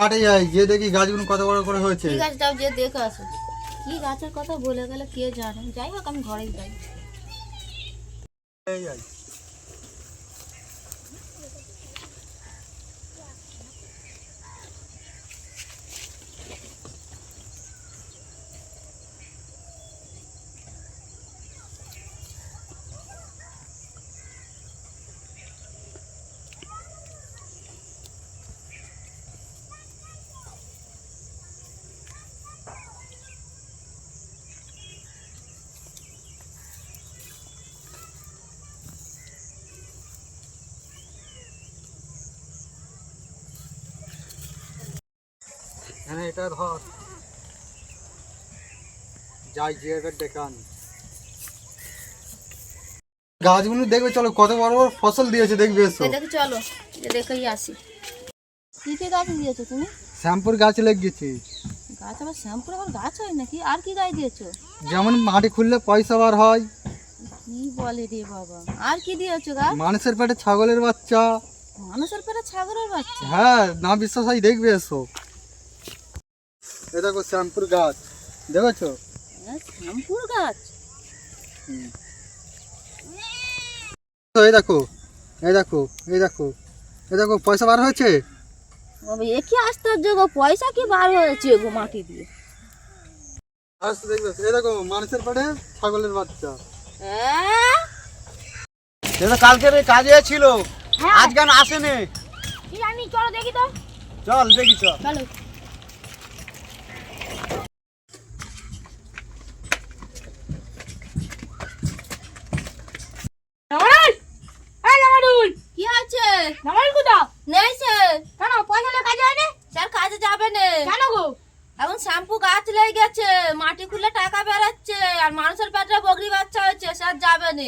কাটে যাই, যে দেখি গাছগুলো কত বড় করে হয়েছে। ঠিক আছে, যাও যে দেখে আসো। কি গাছের কথা বলে গেলে কে জানে। যাই হোক, আমি ঘরেই যাই। এই যাই। হ্যাঁ, এটা ধর, যাই যে এবার দেখান গাছগুলো দেখবে। চলো কত বড় বড় ফসল দিয়েছে, দেখবে এসো। দেখে চলো, দেখেই আসি। কি কি গাছ দিয়েছো তুমি? শ্যাম্পুর গাছ লেগেছি। গাছ আবার শ্যাম্পুর আবার গাছ হয় নাকি? আর কি গাছ দিয়েছো? যেমন মাটি খুললে পয়সা বার হয়। কি বলে রে বাবা, আর কি দিয়েছো গাছ? মানুষের পেটে ছাগলের বাচ্চা। মানুষের পেটে ছাগলের বাচ্চা? হ্যাঁ, না বিশ্বাস হয় দেখবে এসো। এ দেখো শ্যাম্পুর গাছ, দেখেছো? হ্যাঁ, শ্যাম্পুর গাছ। তো এই দেখো, এই দেখো, এই দেখো, এই দেখো পয়সা বার হয়েছে। বাবা, এ কি আশ্চর্য গো, পয়সা কি বার হয়েছে গো মাটি দিয়ে? আসতে দেখবে, এই দেখো মানুষের পেটে ছাগলের বাচ্চা। হ্যাঁ, এটা কালকের কাজে ছিল, আজ কেন আসেনি? কি জানি, চলো দেখি তো। চল দেখি, চল। চলো। কি আছে? নেই স্যার। কেন, পয়সা নিয়ে কাজে হয় না? স্যার কাজে যাবে না। কেন গো? এখন শ্যাম্পু গাছ লেগে গেছে, মাটি খুলে টাকা বেরাচ্ছে, আর মানুষের পেটে বগরি বাচ্চা হয়েছে, স্যার যাবে না।